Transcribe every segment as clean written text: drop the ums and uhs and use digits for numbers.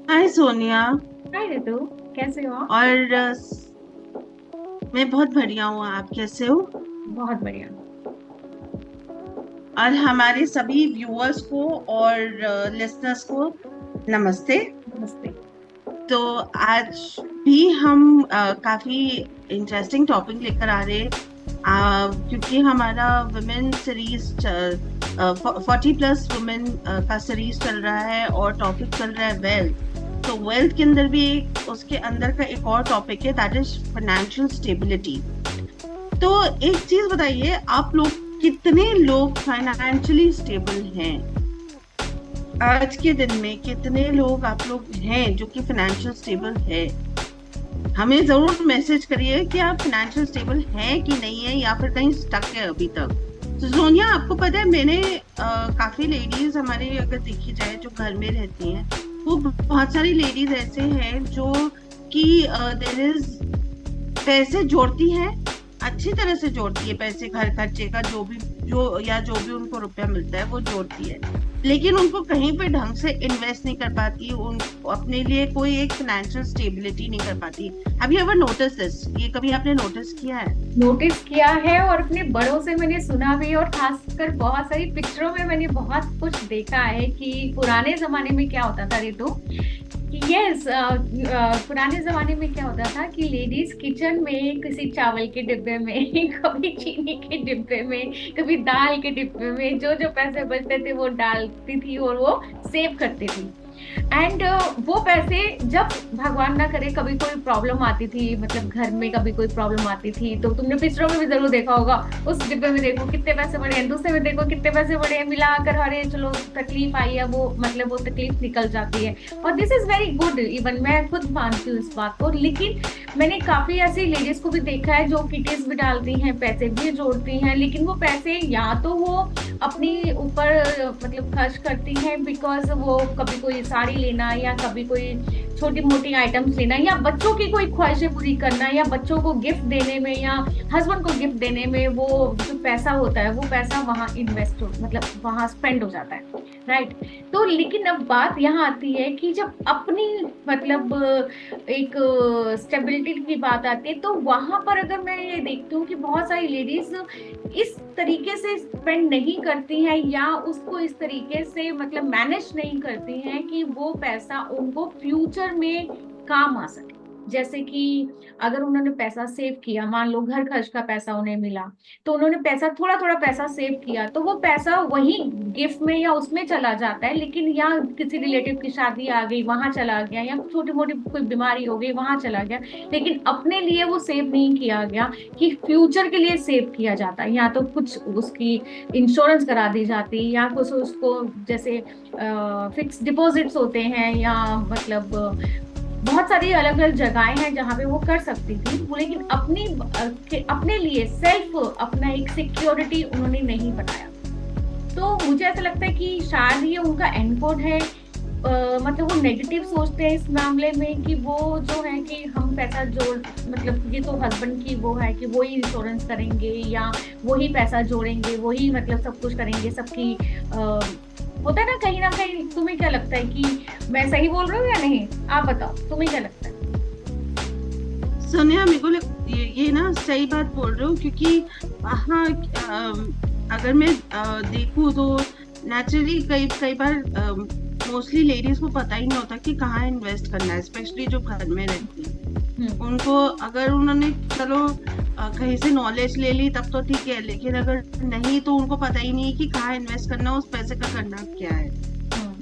हाय सोनिया। हाय रितु। कैसे हो आप? और मैं बहुत बढ़िया हूँ। आप कैसे हो? बहुत बढ़िया। और हमारे सभी व्यूअर्स को और लिसनर्स को नमस्ते। नमस्ते। तो आज भी हम काफी इंटरेस्टिंग टॉपिक लेकर आ रहे हैं। क्योंकि हमारा वुमेन सीरीज 40+ वुमेन का सीरीज चल रहा है और टॉपिक चल रहा है वेल्थ। तो वेल्थ के अंदर भी उसके अंदर का एक और टॉपिक है, दैट इज फाइनेंशियल स्टेबिलिटी। तो एक चीज बताइए, आप लोग कितने लोग फाइनेंशियली स्टेबल हैं? आज के दिन में कितने लोग आप लोग हैं जो कि फाइनेंशियल स्टेबल है? हमें जरूर मैसेज करिए कि आप फाइनेंशियल स्टेबल हैं कि नहीं है, या फिर कहीं स्टक है अभी तक। तो सोनिया, आपको पता है मैंने काफी लेडीज हमारे अगर देखी जाए जो घर में रहती हैं, वो बहुत सारी लेडीज ऐसे हैं जो कि देर इज पैसे जोड़ती है, अच्छी तरह से जोड़ती है पैसे, घर खर्चे का जो भी उनको रुपया मिलता है वो जोड़ती है। लेकिन उनको कहीं पे ढंग से इन्वेस्ट नहीं कर पाती, उन अपने लिए कोई एक फाइनेंशियल स्टेबिलिटी नहीं कर पाती। Have you ever notice this? ये कभी आपने नोटिस किया है? नोटिस किया है और अपने बड़ों से मैंने सुना भी, और खासकर बहुत सारी पिक्चरों में मैंने बहुत कुछ देखा है कि पुराने जमाने में क्या होता था रितु। कि यस, पुराने जमाने में क्या होता था कि लेडीज किचन में किसी चावल के डिब्बे में कभी चीनी के डिब्बे में, कभी दाल के डिब्बे में जो जो पैसे बचते थे वो डालती थी और वो सेव करती थी। एंड वो पैसे जब भगवान ना करे कभी कोई प्रॉब्लम आती थी, मतलब घर में कभी कोई प्रॉब्लम आती थी, तो तुमने पिक्चरों में भी जरूर देखा होगा। उस डिब्बे में देखो कितने पैसे बढ़े हैं, दूसरे में देखो कितने पैसे बढ़े हैं, मिलाकर अरे चलो तकलीफ आई है, वो मतलब वो तकलीफ निकल जाती है। और this is very good, even मैं खुद मानती हूँ इस बात को। लेकिन मैंने काफी ऐसी लेडीज को भी देखा है जो किटीज भी डालती हैं, पैसे भी जोड़ती हैं, लेकिन वो पैसे या तो वो अपनी ऊपर मतलब खर्च करती हैं, बिकॉज वो कभी कोई साड़ी लेना या कभी कोई छोटी मोटी आइटम्स लेना या बच्चों की कोई ख्वाहिशें पूरी करना या बच्चों को गिफ्ट देने में या हस्बैंड को गिफ्ट देने में, वो जो पैसा होता है वो पैसा वहां इन्वेस्ट हो, मतलब वहां स्पेंड हो जाता है। राइट। तो लेकिन अब बात यहाँ आती है कि जब अपनी मतलब एक स्टेबिलिटी की बात आती है, तो वहां पर अगर मैं ये देखती हूँ कि बहुत सारी लेडीज इस तरीके से स्पेंड नहीं करती हैं या उसको इस तरीके से मतलब मैनेज नहीं करती हैं कि वो पैसा उनको फ्यूचर में काम आ सके। जैसे कि अगर उन्होंने पैसा सेव किया, मान लो घर खर्च का पैसा उन्हें मिला, तो उन्होंने पैसा थोड़ा थोड़ा पैसा सेव किया, तो वो पैसा वही गिफ्ट में या उसमें चला जाता है, लेकिन या किसी रिलेटिव की शादी आ गई वहां चला गया, या छोटी मोटी कोई बीमारी हो गई वहां चला गया, लेकिन अपने लिए वो सेव नहीं किया गया कि फ्यूचर के लिए सेव किया जाता है। या तो कुछ उसकी इंश्योरेंस करा दी जाती, या कुछ उसको जैसे फिक्स डिपॉजिट्स होते हैं, या मतलब बहुत सारी अलग अलग जगहें हैं जहां पे वो कर सकती थी वो, लेकिन अपने लिए सेल्फ अपना एक सिक्योरिटी उन्होंने नहीं बनाया। तो मुझे ऐसा लगता है कि शायद ये उनका एनकोड है। मतलब वो नेगेटिव सोचते हैं इस मामले में कि वो जो है कि हम पैसा जोड़, मतलब ये तो हस्बैंड की वो है कि वो ही इंश्योरेंस करेंगे या वो ही पैसा जोड़ेंगे, वो ही मतलब सब कुछ करेंगे सबकी। होता है ना कहीं ना कहीं। तुम्हें क्या लगता है कि मैं सही बोल रही हूँ या नहीं? आप बताओ तुम्हें क्या लगता है। सोनिया, मेरे को ये ना सही बात बोल रहे हो, क्योंकि हाँ, अगर मैं देखूँ तो नेचुरली कई कई बार मोस्टली लेडीज को पता ही नहीं होता कि कहाँ इन्वेस्ट करना है, स्पेशली जो घर में रहती है। हम्म। उनको अगर उन्होंने चलो कहीं से नॉलेज ले ली तब तो ठीक है, लेकिन अगर नहीं तो उनको पता ही नहीं कि कहाँ इन्वेस्ट करना है, उस पैसे का करना क्या है। हम्म।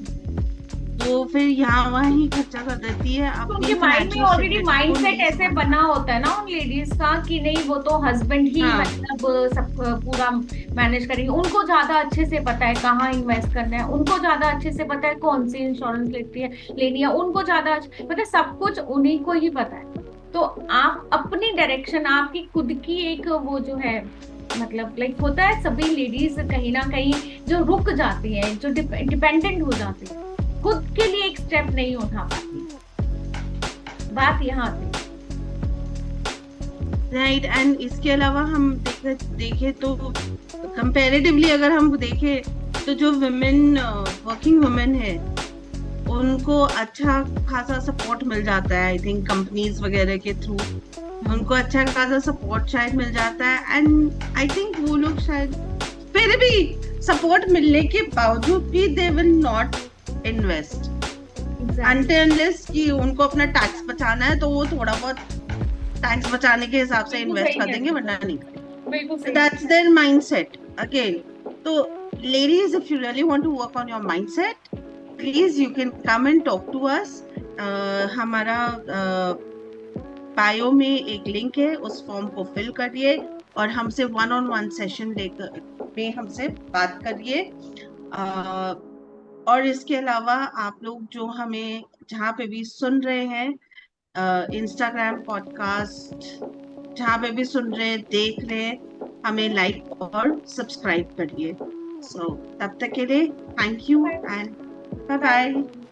वो फिर यहाँ वहाँ ही खर्चा कर देती है, तो अपनी उनके माइंड में फाइनेंशियल ऑलरेडी स्टेबिलिटी को माइंडसेट नहीं ऐसे बना संभालती। होता है ना उन लेडीज का कि नहीं वो तो हस्बैंड ही हाँ, मतलब सब पूरा मैनेज करेंगे। उनको ज्यादा अच्छे से पता है कहाँ इन्वेस्ट करना है, उनको ज्यादा अच्छे से पता है कौन सी इंश्योरेंस लेनी है, उनको ज्यादा मतलब सब कुछ उन्हीं को ही पता है। तो आप अपनी डायरेक्शन, आपकी खुद की एक वो जो है, मतलब लाइक होता है सभी लेडीज कहीं ना कहीं जो रुक जाती हैं, जो डिपेंडेंट हो जाती है, खुद के लिए एक स्टेप नहीं उठा पाती। बात यहाँ आती राइट। एंड इसके अलावा हम देखे तो कंपैरेटिवली अगर हम देखें तो जो वुमेन वर्किंग वुमेन है उनको अच्छा खासा सपोर्ट मिल जाता है, आई थिंक कंपनीज वगैरह के थ्रू उनको अच्छा खासा सपोर्ट शायद मिल जाता है, एंड आई थिंक वो लोग शायद फिर भी सपोर्ट मिलने के बावजूद भी they will not invest exactly. Until कि उनको अपना टैक्स बचाना है, तो वो थोड़ा बहुत टैक्स बचाने के हिसाब से बिल्कुल इन्वेस्ट सही कर कह देंगे, रहे वरना नहीं। हो, बिल्कुल सही कह That's रहे their mindset again. So, ladies, if you really want to work on your mindset, please you can come and talk to us. हमारा बायो में एक लिंक है, उस फॉर्म को फिल करिए और हमसे 1-on-1 सेशन लेकर में हमसे बात करिए। और इसके अलावा आप लोग जो हमें जहाँ पे भी सुन रहे हैं, इंस्टाग्राम पॉडकास्ट जहाँ पे भी सुन रहे देख रहे, हमें लाइक और सब्सक्राइब करिए। सो तब तक के लिए थैंक यू हो। And bye bye. बाय।